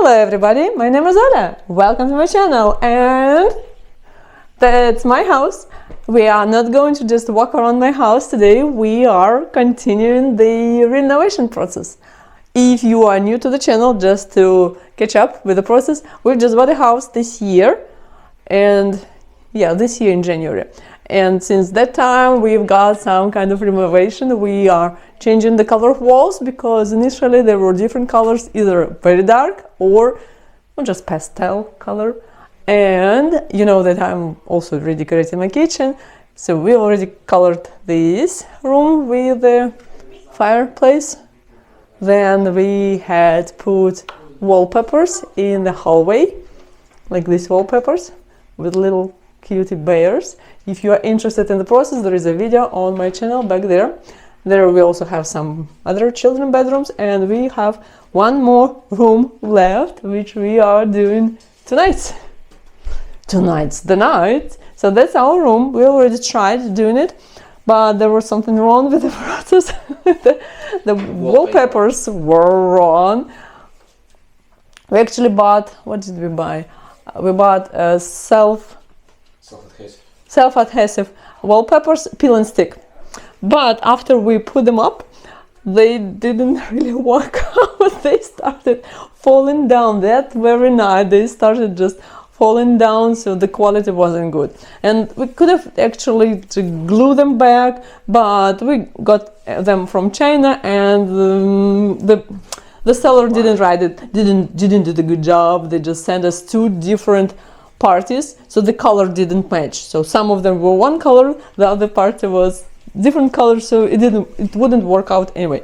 Hello everybody, my name is Ola. Welcome to my channel, and that's my house. We are not going to just walk around my house today, we are continuing the renovation process. If you are new to the channel, just to catch up with the process, we've just bought a house this year, and this year in January. And since that time we've got some kind of renovation. We are changing the color of walls because initially there were different colors, either very dark or just pastel color. And you know that I'm also redecorating my kitchen, so we already colored this room with the fireplace. Then we had put wallpapers in the hallway, like these wallpapers with little cutie bears. If you are interested in the process, there is a video on my channel back there. There we also have some other children bedrooms, and we have one more room left, which we are doing tonight. Tonight's the night. So that's our room. We already tried doing it, but there was something wrong with the process. the wallpapers were wrong. We actually bought, what did we buy? We bought a self-adhesive wallpapers, peel and stick. But after we put them up, they didn't really work out. They started falling down that very night. They started just falling down, so the quality wasn't good. And we could have actually glue them back, but we got them from China, and the seller didn't do the good job. They just sent us two different parties, so the color didn't match. So some of them were one color, the other party was different color, so it wouldn't work out anyway.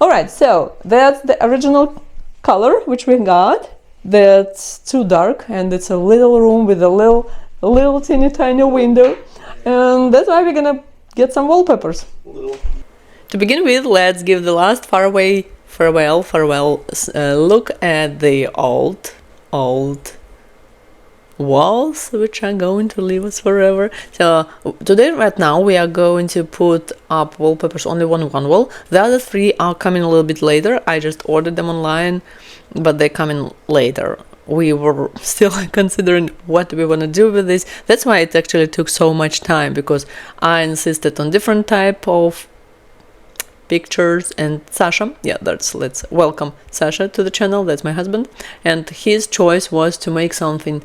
All right, so that's the original color which we got. That's too dark, and it's a little room with a little teeny tiny window, and that's why we're gonna get some wallpapers. To begin with, let's give the last farewell look at the old walls, which are going to leave us forever. So today, right now, we are going to put up wallpapers only on one wall. The other three are coming a little bit later. I just ordered them online, but they're coming later. We were still considering what we want to do with this. That's why it actually took so much time, because I insisted on different type of pictures, and Sasha, let's welcome Sasha to the channel. That's my husband, and his choice was to make something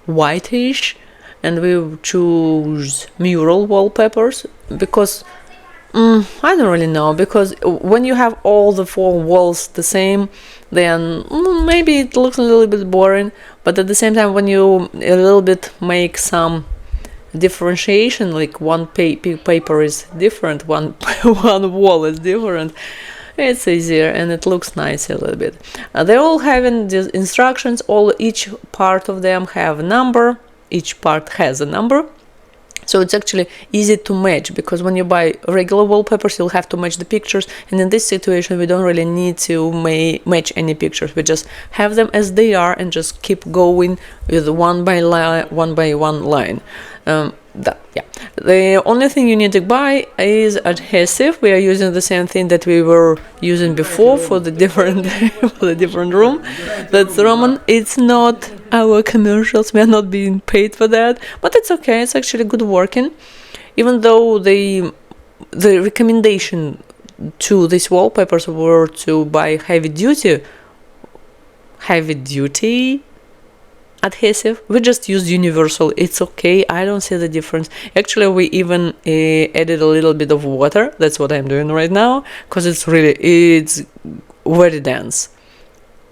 whitish, and we choose mural wallpapers because I don't really know, because when you have all the four walls the same, then maybe it looks a little bit boring. But at the same time, when you a little bit make some differentiation, like one paper is different, one wall is different, it's easier and it looks nice a little bit. They're all having these instructions. Each part of them have a number. Each part has a number. So it's actually easy to match, because when you buy regular wallpapers, you'll have to match the pictures. And in this situation, we don't really need to match any pictures. We just have them as they are and just keep going with one by one line. The only thing you need to buy is adhesive. We are using the same thing that we were using before for the different room. That's Roman. It's not our commercials. We are not being paid for that, but it's okay. It's actually good working. Even though the recommendation to these wallpapers were to buy heavy duty adhesive, we just used universal. It's okay. I don't see the difference. Actually, we even added a little bit of water. That's what I'm doing right now, because it's very dense,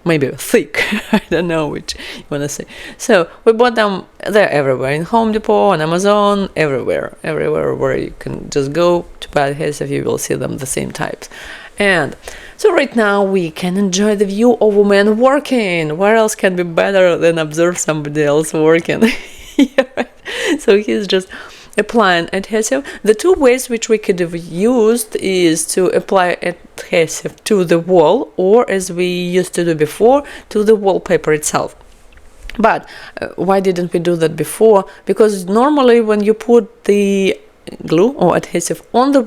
maybe thick. I don't know which you want to say. So we bought them. They're everywhere, in Home Depot, on Amazon, everywhere where you can just go to buy adhesive, you will see them, the same types. And so right now we can enjoy the view of a man working. Where else can be better than observe somebody else working? So he's just applying adhesive. The two ways which we could have used is to apply adhesive to the wall, or as we used to do before, to the wallpaper itself. But why didn't we do that before? Because normally when you put the glue or adhesive on the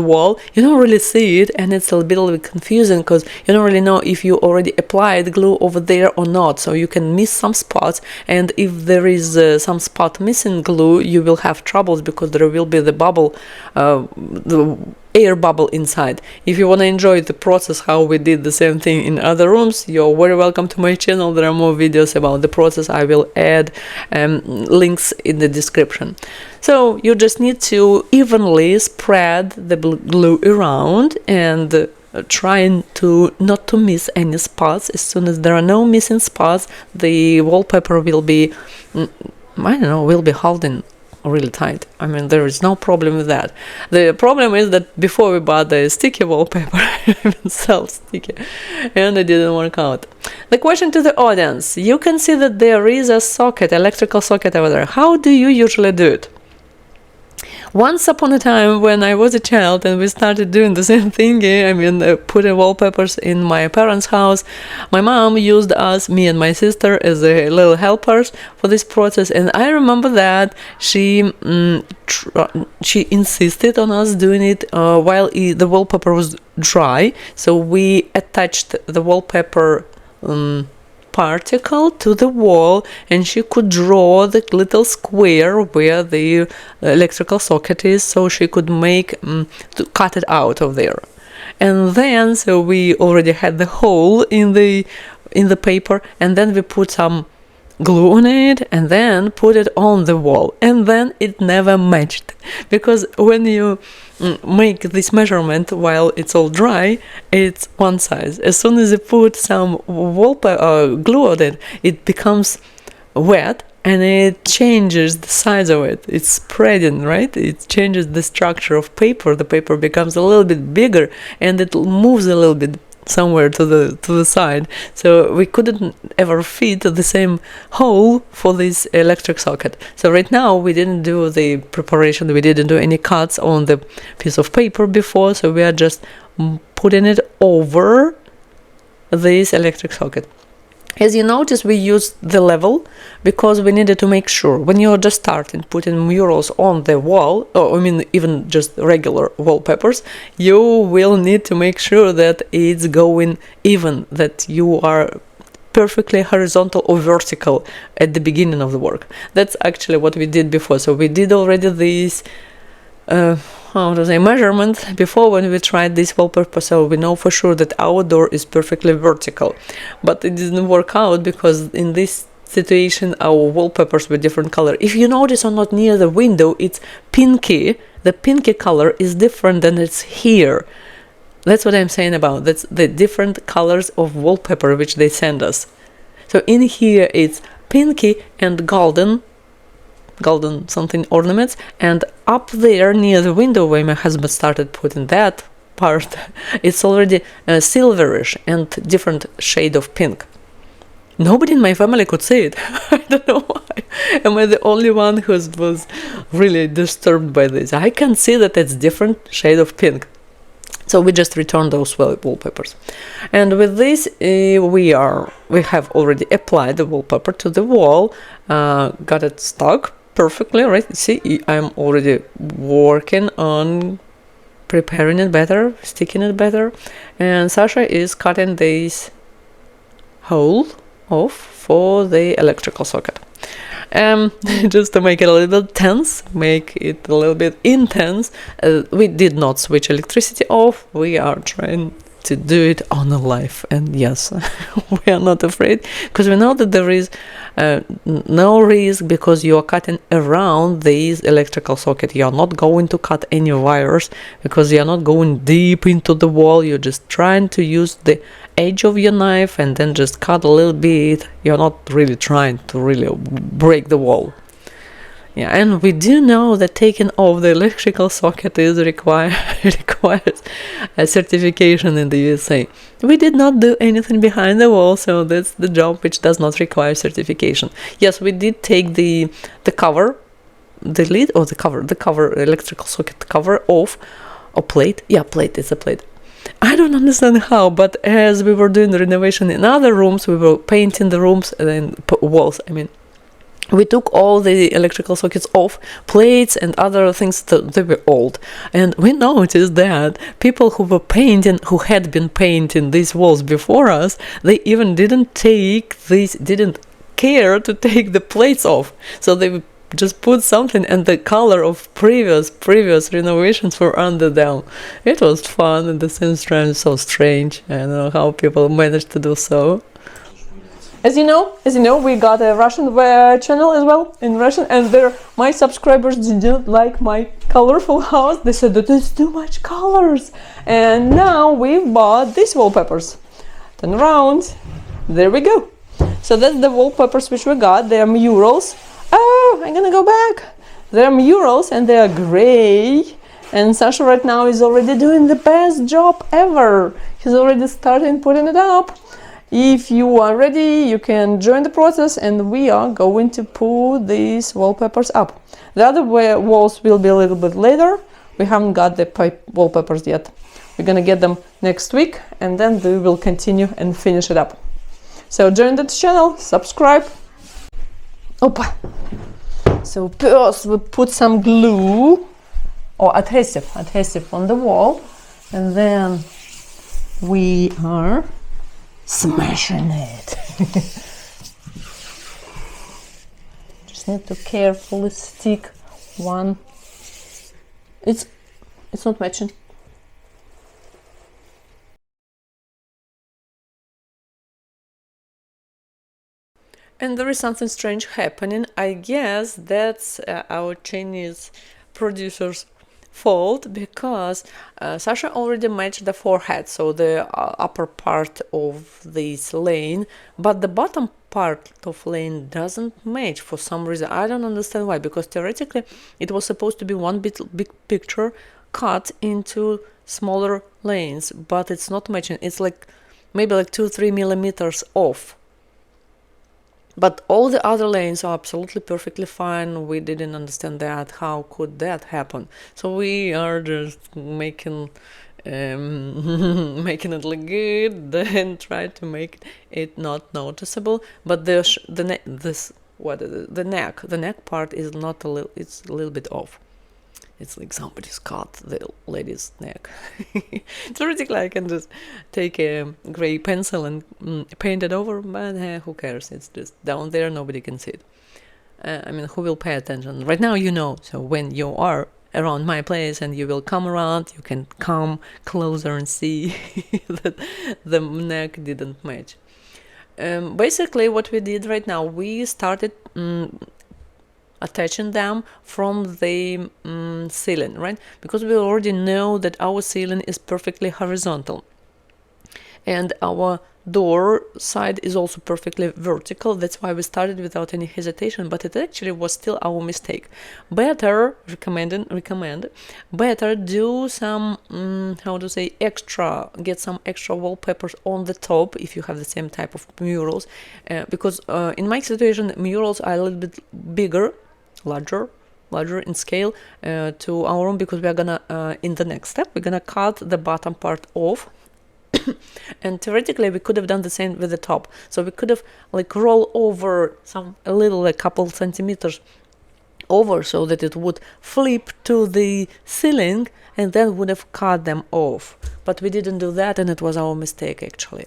wall, you don't really see it, and it's a little bit confusing because you don't really know if you already applied glue over there or not. So you can miss some spots, and if there is some spot missing glue, you will have troubles because there will be the bubble, the air bubble inside. If you want to enjoy the process how we did the same thing in other rooms, you're very welcome to my channel. There are more videos about the process. I will add links in the description. So you just need to evenly spread the glue around and trying to not to miss any spots. As soon as there are no missing spots, the wallpaper will be, I don't know, will be holding really tight. I mean, there is no problem with that. The problem is that before we bought the sticky wallpaper, even self-sticky, and it didn't work out. The question to the audience: you can see that there is a socket, electrical socket over there. How do you usually do it? Once upon a time, when I was a child and we started doing the same thing, I mean, putting wallpapers in my parents' house, my mom used us, me and my sister, as a little helpers for this process. And I remember that she insisted on us doing it while the wallpaper was dry. So we attached the wallpaper particle to the wall, and she could draw the little square where the electrical socket is, so she could make to cut it out of there. And then so we already had the hole in the paper, and then we put some glue on it and then put it on the wall, and then it never matched, because when you make this measurement while it's all dry, it's one size. As soon as you put some wallpaper glue on it, it becomes wet and it changes the size of it. It's spreading, right? It changes the structure of paper. The paper becomes a little bit bigger and it moves a little bit somewhere to the side, so we couldn't ever fit the same hole for this electric socket. So right now we didn't do the preparation, we didn't do any cuts on the piece of paper before, so we are just putting it over this electric socket. As you notice, we used the level because we needed to make sure when you're just starting putting murals on the wall, or I mean even just regular wallpapers, you will need to make sure that it's going even, that you are perfectly horizontal or vertical at the beginning of the work. That's actually what we did before. So we did already this measurement before when we tried this wallpaper, so we know for sure that our door is perfectly vertical. But it didn't work out because in this situation our wallpapers were different color. If you notice or not, near the window it's pinky. The pinky color is different than it's here. That's what I'm saying about. That's the different colors of wallpaper which they send us. So in here it's pinky and golden something ornaments, and up there near the window where my husband started putting that part, it's already silverish and different shade of pink. Nobody in my family could see it. I don't know why. Am I the only one who was really disturbed by this? I can see that it's different shade of pink. So we just returned those wallpapers. And with this we have already applied the wallpaper to the wall, got it stuck perfectly, right? See, I'm already working on preparing it better, sticking it better, and Sasha is cutting this hole off for the electrical socket. Just to make it a little tense, make it a little bit intense, we did not switch electricity off. We are trying to do it on a live, and yes, we are not afraid because we know that there is no risk because you are cutting around this electrical socket. You are not going to cut any wires because you are not going deep into the wall. You're just trying to use the edge of your knife and then just cut a little bit. You're not really trying to really break the wall. Yeah, and we do know that taking off the electrical socket is requires a certification in the USA. We did not do anything behind the wall, so that's the job which does not require certification. Yes, we did take the cover, the lid or the cover electrical socket cover off, or plate. Yeah, plate. It's a plate. I don't understand how, but as we were doing the renovation in other rooms, we were painting the rooms and walls. I mean. we took all the electrical sockets off, plates and other things that they were old, and we noticed that people who had been painting these walls before us, they even didn't care to take the plates off, so they just put something and the color of previous renovations were under them. It was fun and the same time so strange. I don't know how people managed to do so. As you know, we got a Russian channel as well in Russian, and my subscribers didn't like my colorful house. They said that there's too much colors, and now we've bought these wallpapers. Turn around, there we go. So that's the wallpapers which we got. They are murals. Oh, I'm gonna go back. They're murals and they are gray. And Sasha right now is already doing the best job ever. He's already starting putting it up. If you are ready, you can join the process, and we are going to put these wallpapers up. The other walls will be a little bit later. We haven't got the wallpapers yet. We're gonna get them next week, and then we will continue and finish it up. So join the channel, subscribe. Opa. So first we put some glue or adhesive on the wall, and then we are smashing it. Just need to carefully stick one. It's not matching. And there is something strange happening. I guess that's our Chinese producer's fault, because Sasha already matched the forehead, so the upper part of this lane, but the bottom part of lane doesn't match for some reason. I don't understand why, because theoretically it was supposed to be one big picture cut into smaller lanes, but it's not matching. It's like maybe like 2-3 millimeters off. But all the other lanes are absolutely perfectly fine. We didn't understand that. How could that happen? So we are just making it look good, then try to make it not noticeable. But the neck part is not a little. It's a little bit off. It's like somebody's cut the lady's neck. Theoretically, I can just take a gray pencil and paint it over, but who cares? It's just down there, nobody can see it. I mean, who will pay attention? Right now, you know, so when you are around my place and you will come around, you can come closer and see that the neck didn't match. Basically, what we did right now, we started attaching them from the ceiling, right? Because we already know that our ceiling is perfectly horizontal and our door side is also perfectly vertical. That's why we started without any hesitation, but it actually was still our mistake. Better better do some get some extra wallpapers on the top if you have the same type of murals, because in my situation murals are a little bit larger in scale to our room, because we are gonna in the next step we're gonna cut the bottom part off. And theoretically we could have done the same with the top, so we could have like roll over a couple centimeters over, so that it would flip to the ceiling and then would have cut them off. But we didn't do that, and it was our mistake actually,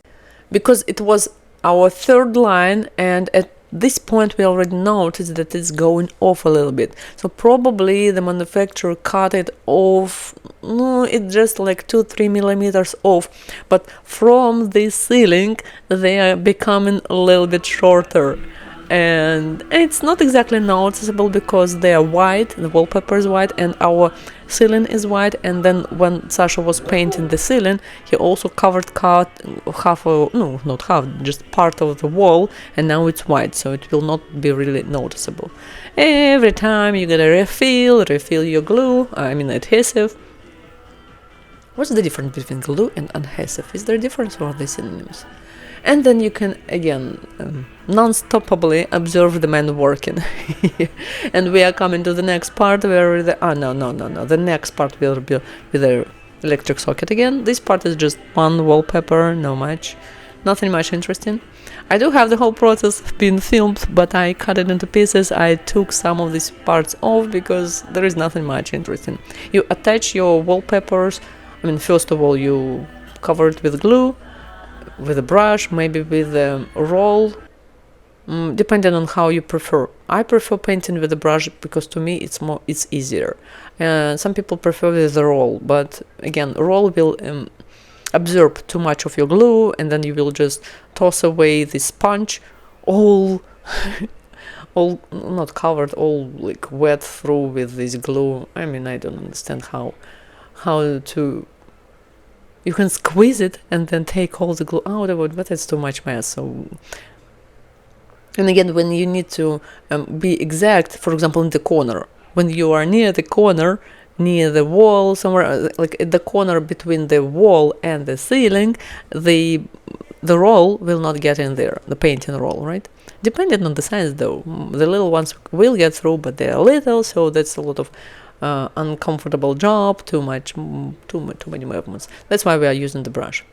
because it was our third line, and at this point we already noticed that it's going off a little bit. So probably the manufacturer cut it off, it's just like 2-3 millimeters off, but from the ceiling they are becoming a little bit shorter, and it's not exactly noticeable because they are white, the wallpaper is white and our ceiling is white. And then when Sasha was painting the ceiling, he also cut just part of the wall, and now it's white, so it will not be really noticeable. Every time you gotta refill your glue, adhesive. What's the difference between glue and adhesive? Is there a difference, or are they synonyms? And then you can again non-stoppably observe the man working. And we are coming to the next part where the next part will be with the electric socket again. This part is just one wallpaper, no much. Nothing much interesting. I do have the whole process being filmed, but I cut it into pieces. I took some of these parts off because there is nothing much interesting. You attach your wallpapers. I mean, first of all, you cover it with glue, with a brush, maybe with a roll, depending on how you prefer. I prefer painting with a brush because to me it's easier. Some people prefer with a roll, but again, a roll will absorb too much of your glue, and then you will just toss away the sponge, all not covered, all like wet through with this glue. I mean, I don't understand how to. You can squeeze it and then take all the glue out of it, but it's too much mess. So, and again, when you need to be exact, for example, in the corner, when you are near the corner, near the wall, somewhere like at the corner between the wall and the ceiling, the roll will not get in there, the painting roll, right? Depending on the size, though, the little ones will get through, but they are little, so that's a lot of uncomfortable job, too many movements. That's why we are using the brush.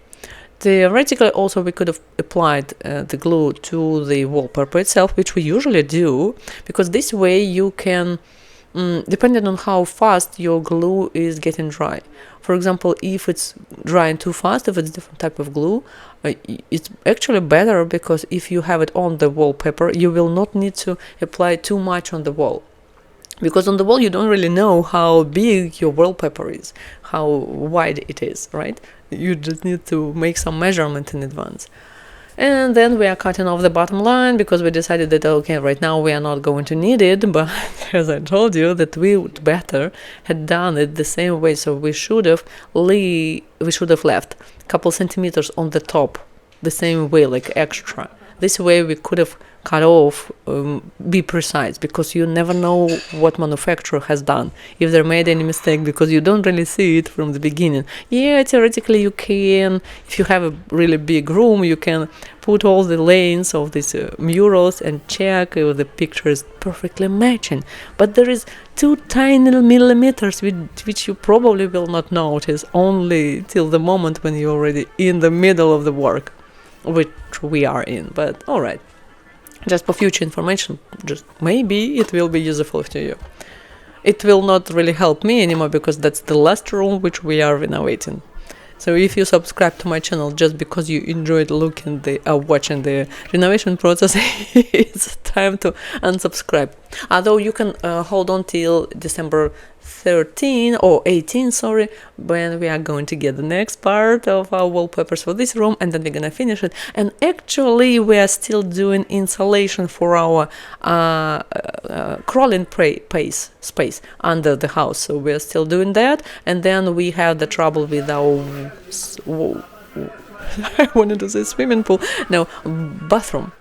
Theoretically, also we could have applied the glue to the wallpaper itself, which we usually do, because this way you can, depending on how fast your glue is getting dry. For example, if it's drying too fast, if it's different type of glue, it's actually better, because if you have it on the wallpaper, you will not need to apply too much on the wall. Because on the wall you don't really know how big your wallpaper is, how wide it is, right? You just need to make some measurement in advance. And then we are cutting off the bottom line because we decided that, okay, right now we are not going to need it, but as I told you, that we would better had done it the same way. So we should have left a couple centimeters on the top the same way, like extra. This way we could have cut off, be precise, because you never know what manufacturer has done, if they made any mistake, because you don't really see it from the beginning. Yeah, theoretically you can, if you have a really big room, you can put all the lanes of these murals and check if the picture is perfectly matching. But there is 2 tiny millimeters which you probably will not notice only till the moment when you're already in the middle of the work, which we are in. But all right. Just for future information, just maybe it will be useful to you. It will not really help me anymore because that's the last room which we are renovating. So if you subscribe to my channel just because you enjoyed watching the renovation process, it's time to unsubscribe. Although you can hold on till December 13 or 18, sorry, when we are going to get the next part of our wallpapers for this room, and then we're gonna finish it. And actually we are still doing insulation for our crawling space under the house, so we are still doing that. And then we have the trouble with our I wanted to say swimming pool, no, bathroom,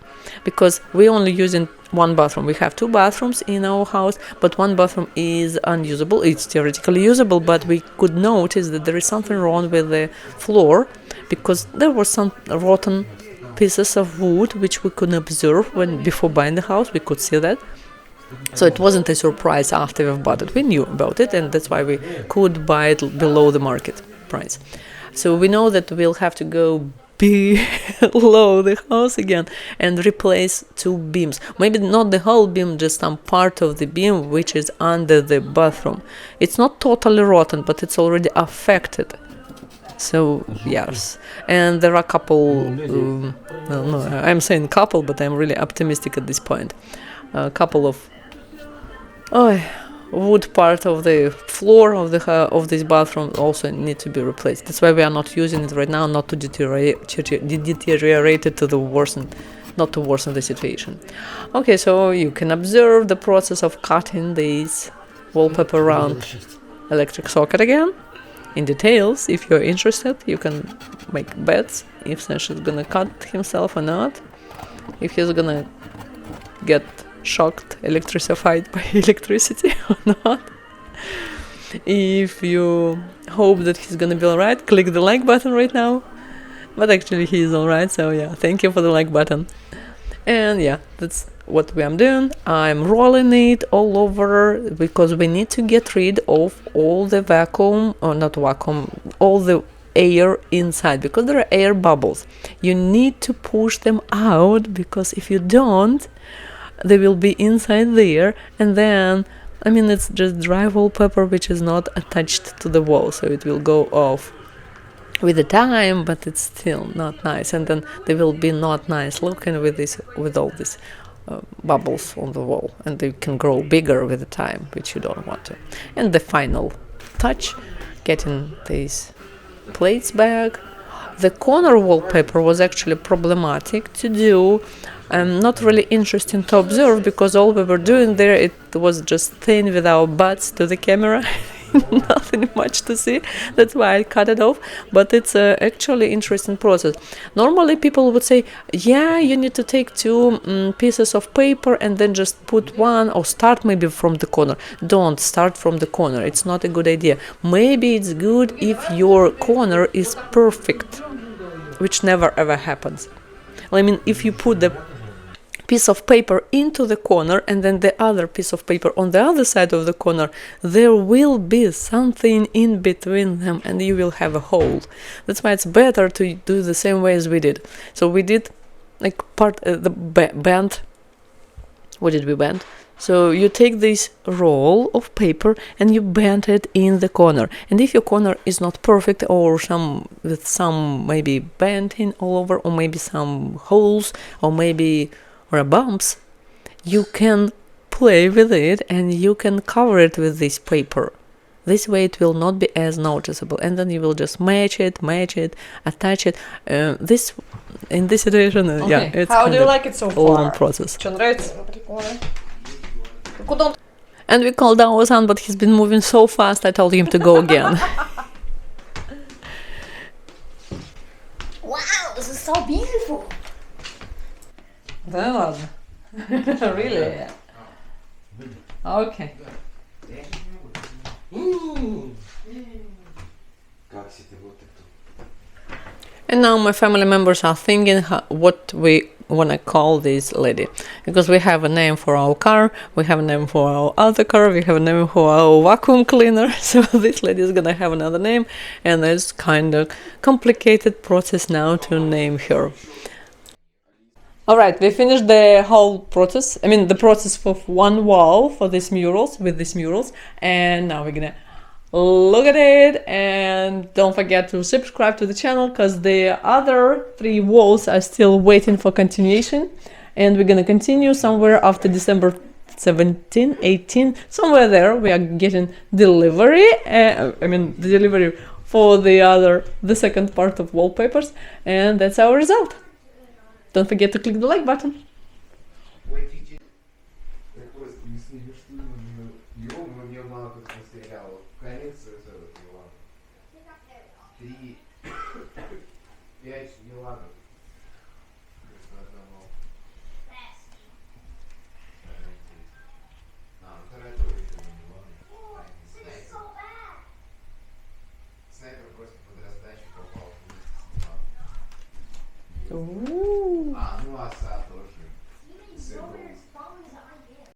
because we're only using one bathroom. We have 2 bathrooms in our house, but one bathroom is unusable. It's theoretically usable, but we could notice that there is something wrong with the floor, because there were some rotten pieces of wood which we couldn't observe before buying the house. We could see that. So it wasn't a surprise after we bought it. We knew about it, and that's why we could buy it below the market price. So we know that we'll have to go below the house again and replace 2 beams. Maybe not the whole beam, just some part of the beam which is under the bathroom. It's not totally rotten, but it's already affected. So yes, and there are a couple, I'm saying couple, but I'm really optimistic at this point. A couple of wood part of the floor of this bathroom also need to be replaced. That's why we are not using it right now, not to deteriorate it to the worsen, not to worsen the situation. Okay, so you can observe the process of cutting this wallpaper around electric socket again. In details, if you're interested, you can make bets if Sash is gonna cut himself or not, if he's gonna get shocked, electrified by electricity or not. If you hope that he's gonna be alright, click the like button right now. But actually he is alright, so yeah, thank you for the like button. And yeah, that's what we are doing. I'm rolling it all over because we need to get rid of all the vacuum, or not vacuum, all the air inside, because there are air bubbles. You need to push them out, because if you don't, they will be inside there, and then, I mean, it's just dry wallpaper which is not attached to the wall, so it will go off with the time, but it's still not nice, and then they will be not nice looking with all these bubbles on the wall, and they can grow bigger with the time, which you don't want to. And the final touch, getting these plates back. The corner wallpaper was actually problematic to do, not really interesting to observe, because all we were doing there, it was just thin with our butts to the camera. Nothing much to see. That's why I cut it off. But it's actually interesting process. Normally people would say, yeah, you need to take two pieces of paper and then just put one, or start maybe from the corner. Don't start from the corner. It's not a good idea. Maybe it's good if your corner is perfect, which never ever happens. I mean, if you put the piece of paper into the corner and then the other piece of paper on the other side of the corner, there will be something in between them and you will have a hole. That's why it's better to do the same way as we did. So we did like the band. What did we bend? So you take this roll of paper and you bend it in the corner. And if your corner is not perfect, or with some maybe bending all over, or maybe some holes, or maybe bumps, you can play with it and you can cover it with this paper. This way it will not be as noticeable, and then you will just match it, attach it. This in this situation, yeah, it's How do you like it so far? Long process. Куда он? And we called our son, but he's been moving so fast, I told him to go again. Wow, this is so beautiful. Да ладно. Really? Okay. And now my family members are thinking what we want to call this lady, because we have a name for our car, we have a name for our other car, we have a name for our vacuum cleaner, so this lady is gonna have another name, and it's kind of complicated process now to name her. Alright, we finished the whole process, I mean the process of one wall for these murals, with these murals, and now we're gonna look at it, and don't forget to subscribe to the channel, because the other 3 walls are still waiting for continuation, and we're gonna continue somewhere after December 17, 18, somewhere there. We are getting delivery, the delivery for the second part of wallpapers, and that's our result. Don't forget to click the like button. Ooh.